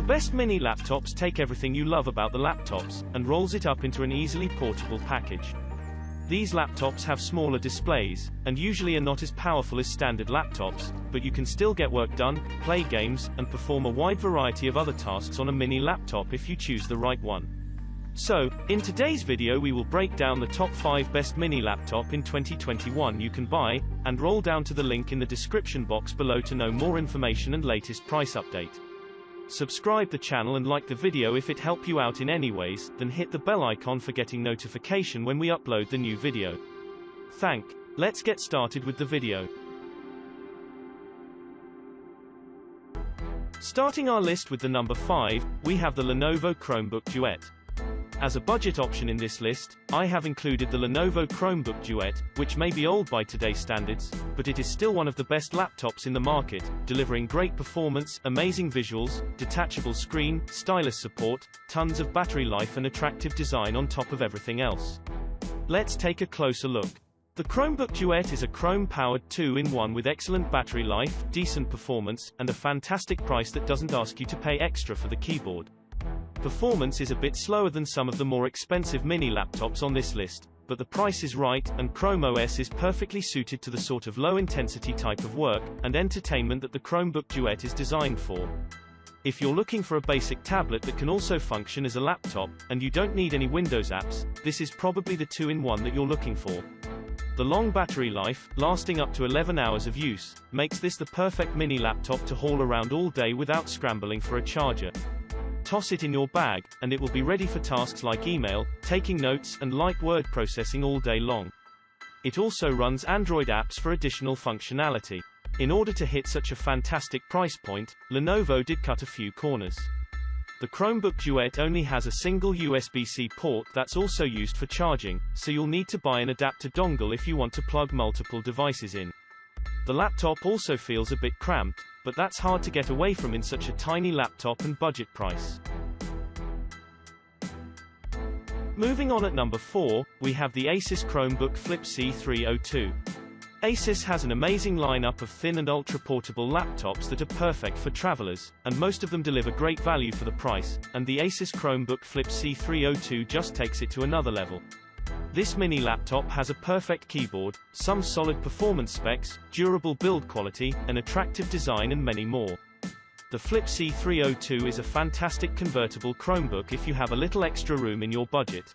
The best mini laptops take everything you love about the laptops, and rolls it up into an easily portable package. These laptops have smaller displays, and usually are not as powerful as standard laptops, but you can still get work done, play games, and perform a wide variety of other tasks on a mini laptop if you choose the right one. So, in today's video we will break down the top 5 best mini laptop in 2021 you can buy, and roll down to the link in the description box below to know more information and latest price update. Subscribe the channel and like the video if it helped you out in any ways, then hit the bell icon for getting notification when we upload the new video. Let's get started with the video. Starting our list with the number 5, we have the Lenovo Chromebook Duet. As a budget option in this list, I have included the Lenovo Chromebook Duet, which may be old by today's standards, but it is still one of the best laptops in the market, delivering great performance, amazing visuals, detachable screen, stylus support, tons of battery life and attractive design on top of everything else. Let's take a closer look. The Chromebook Duet is a Chrome-powered 2-in-1 with excellent battery life, decent performance, and a fantastic price that doesn't ask you to pay extra for the keyboard. Performance is a bit slower than some of the more expensive mini laptops on this list, but the price is right, and Chrome OS is perfectly suited to the sort of low-intensity type of work and entertainment that the Chromebook Duet is designed for. If you're looking for a basic tablet that can also function as a laptop, and you don't need any Windows apps, this is probably the 2-in-1 that you're looking for. The long battery life, lasting up to 11 hours of use, makes this the perfect mini laptop to haul around all day without scrambling for a charger. Toss it in your bag, and it will be ready for tasks like email, taking notes, and light word processing all day long. It also runs Android apps for additional functionality. In order to hit such a fantastic price point, Lenovo did cut a few corners. The Chromebook Duet only has a single USB-C port that's also used for charging, so you'll need to buy an adapter dongle if you want to plug multiple devices in. The laptop also feels a bit cramped, but that's hard to get away from in such a tiny laptop and budget price. Moving on at number 4, we have the ASUS Chromebook Flip C302. ASUS has an amazing lineup of thin and ultra-portable laptops that are perfect for travelers, and most of them deliver great value for the price, and the ASUS Chromebook Flip C302 just takes it to another level. This mini laptop has a perfect keyboard, some solid performance specs, durable build quality, an attractive design and many more. The Flip C302 is a fantastic convertible Chromebook if you have a little extra room in your budget.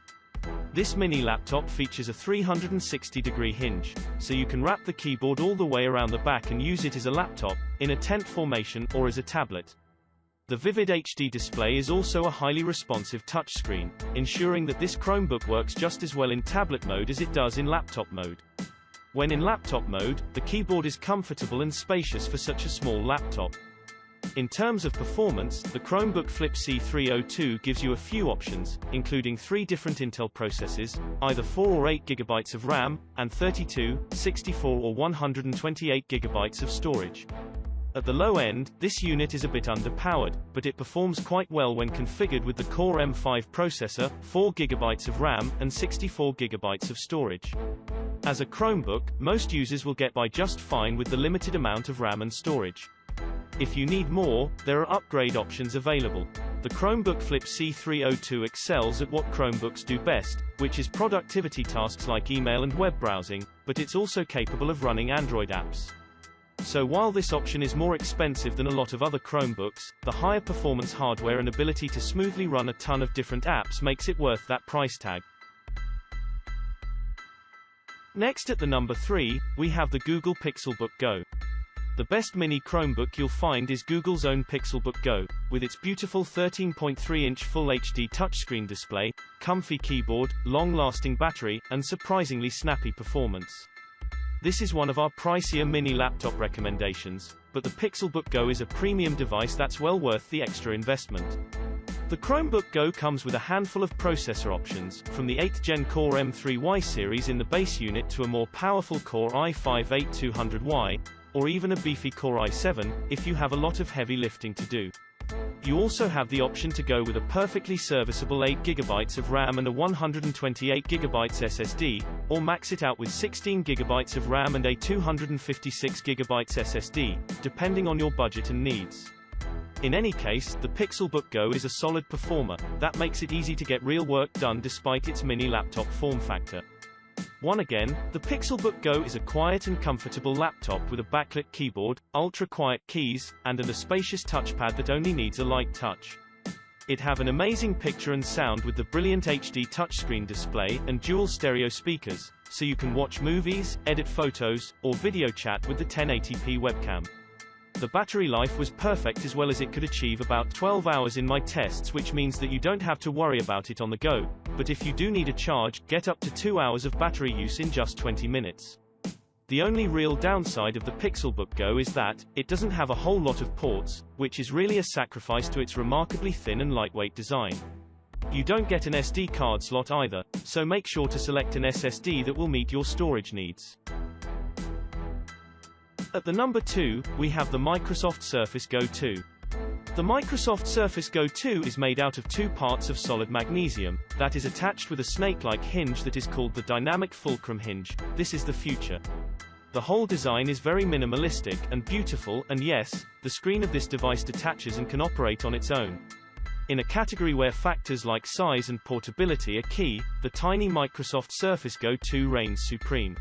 This mini laptop features a 360-degree hinge, so you can wrap the keyboard all the way around the back and use it as a laptop, in a tent formation, or as a tablet. The vivid HD display is also a highly responsive touchscreen, ensuring that this Chromebook works just as well in tablet mode as it does in laptop mode. When in laptop mode, the keyboard is comfortable and spacious for such a small laptop. In terms of performance, the Chromebook Flip C302 gives you a few options, including 3 different Intel processors, either 4 or 8 GB of RAM, and 32, 64 or 128 GB of storage. At the low end, this unit is a bit underpowered, but it performs quite well when configured with the Core M5 processor, 4 GB of RAM, and 64 GB of storage. As a Chromebook, most users will get by just fine with the limited amount of RAM and storage. If you need more, there are upgrade options available. The Chromebook Flip C302 excels at what Chromebooks do best, which is productivity tasks like email and web browsing, but it's also capable of running Android apps. So while this option is more expensive than a lot of other Chromebooks, the higher performance hardware and ability to smoothly run a ton of different apps makes it worth that price tag. Next at the number 3, we have the Google Pixelbook Go. The best mini Chromebook you'll find is Google's own Pixelbook Go, with its beautiful 13.3-inch Full HD touchscreen display, comfy keyboard, long-lasting battery, and surprisingly snappy performance. This is one of our pricier mini laptop recommendations, but the Pixelbook Go is a premium device that's well worth the extra investment. The Chromebook Go comes with a handful of processor options, from the 8th Gen Core M3Y series in the base unit to a more powerful Core i5-8200Y, or even a beefy Core i7, if you have a lot of heavy lifting to do. You also have the option to go with a perfectly serviceable 8GB of RAM and a 128GB SSD, or max it out with 16GB of RAM and a 256GB SSD, depending on your budget and needs. In any case, the Pixelbook Go is a solid performer. That makes it easy to get real work done despite its mini laptop form factor. Again, the Pixelbook Go is a quiet and comfortable laptop with a backlit keyboard, ultra-quiet keys, and a spacious touchpad that only needs a light touch. It have an amazing picture and sound with the brilliant HD touchscreen display and dual stereo speakers, so you can watch movies, edit photos, or video chat with the 1080p webcam. The battery life was perfect as well as it could achieve about 12 hours in my tests, which means that you don't have to worry about it on the go, but if you do need a charge, get up to 2 hours of battery use in just 20 minutes. The only real downside of the Pixelbook Go is that it doesn't have a whole lot of ports, which is really a sacrifice to its remarkably thin and lightweight design. You don't get an SD card slot either, so make sure to select an SSD that will meet your storage needs. At the number 2, we have the Microsoft Surface Go 2. The Microsoft Surface Go 2 is made out of 2 parts of solid magnesium, that is attached with a snake-like hinge that is called the dynamic fulcrum hinge. This is the future. The whole design is very minimalistic and beautiful, and yes, the screen of this device detaches and can operate on its own. In a category where factors like size and portability are key, the tiny Microsoft Surface Go 2 reigns supreme.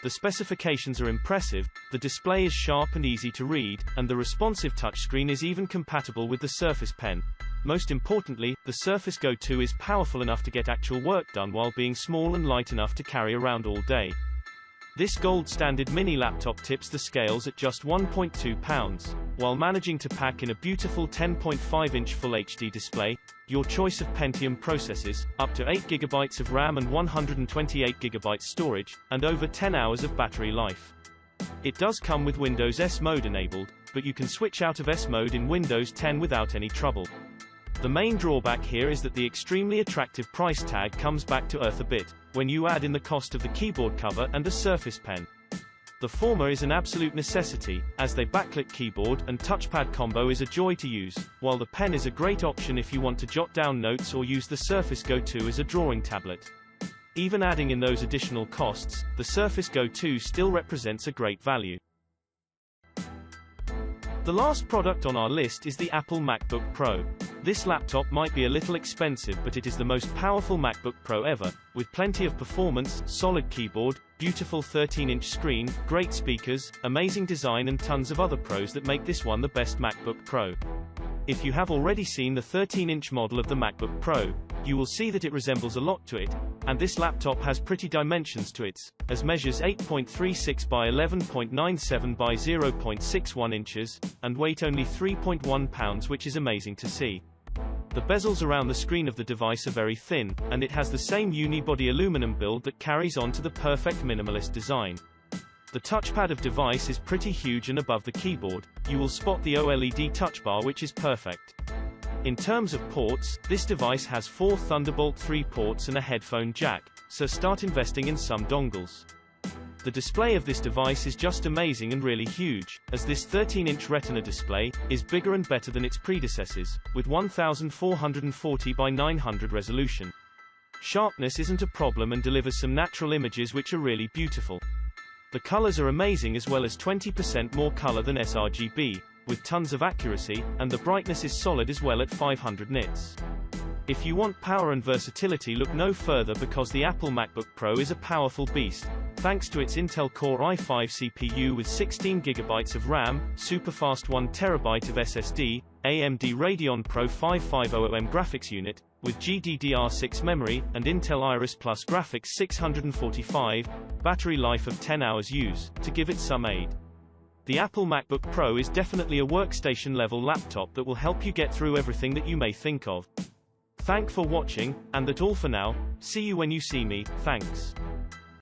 The specifications are impressive, the display is sharp and easy to read, and the responsive touchscreen is even compatible with the Surface Pen. Most importantly, the Surface Go 2 is powerful enough to get actual work done while being small and light enough to carry around all day. This gold standard mini laptop tips the scales at just 1.2 pounds, while managing to pack in a beautiful 10.5-inch Full HD display, your choice of Pentium processors, up to 8GB of RAM and 128GB storage, and over 10 hours of battery life. It does come with Windows S mode enabled, but you can switch out of S mode in Windows 10 without any trouble. The main drawback here is that the extremely attractive price tag comes back to earth a bit, when you add in the cost of the keyboard cover and a Surface Pen. The former is an absolute necessity, as the backlit keyboard and touchpad combo is a joy to use, while the pen is a great option if you want to jot down notes or use the Surface Go 2 as a drawing tablet. Even adding in those additional costs, the Surface Go 2 still represents a great value. The last product on our list is the Apple MacBook Pro. This laptop might be a little expensive, but it is the most powerful MacBook Pro ever, with plenty of performance, solid keyboard, beautiful 13-inch screen, great speakers, amazing design and tons of other pros that make this one the best MacBook Pro. If you have already seen the 13-inch model of the MacBook Pro, you will see that it resembles a lot to it, and this laptop has pretty dimensions to it, as measures 8.36 by 11.97 by 0.61 inches, and weight only 3.1 pounds, which is amazing to see. The bezels around the screen of the device are very thin, and it has the same unibody aluminum build that carries on to the perfect minimalist design. The touchpad of device is pretty huge and above the keyboard. You will spot the OLED touch bar, which is perfect. In terms of ports, this device has 4 Thunderbolt 3 ports and a headphone jack, so start investing in some dongles. The display of this device is just amazing and really huge, as this 13-inch Retina display is bigger and better than its predecessors, with 1440 by 900 resolution. Sharpness isn't a problem and delivers some natural images which are really beautiful. The colors are amazing, as well as 20% more color than sRGB, with tons of accuracy, and the brightness is solid as well at 500 nits. If you want power and versatility, look no further, because the Apple MacBook Pro is a powerful beast. Thanks to its Intel Core i5 CPU with 16GB of RAM, superfast 1TB of SSD, AMD Radeon Pro 5500M graphics unit, with GDDR6 memory, and Intel Iris Plus graphics 645, battery life of 10 hours use, to give it some aid. The Apple MacBook Pro is definitely a workstation-level laptop that will help you get through everything that you may think of. Thanks for watching, and that's all for now. See you when you see me. Thanks.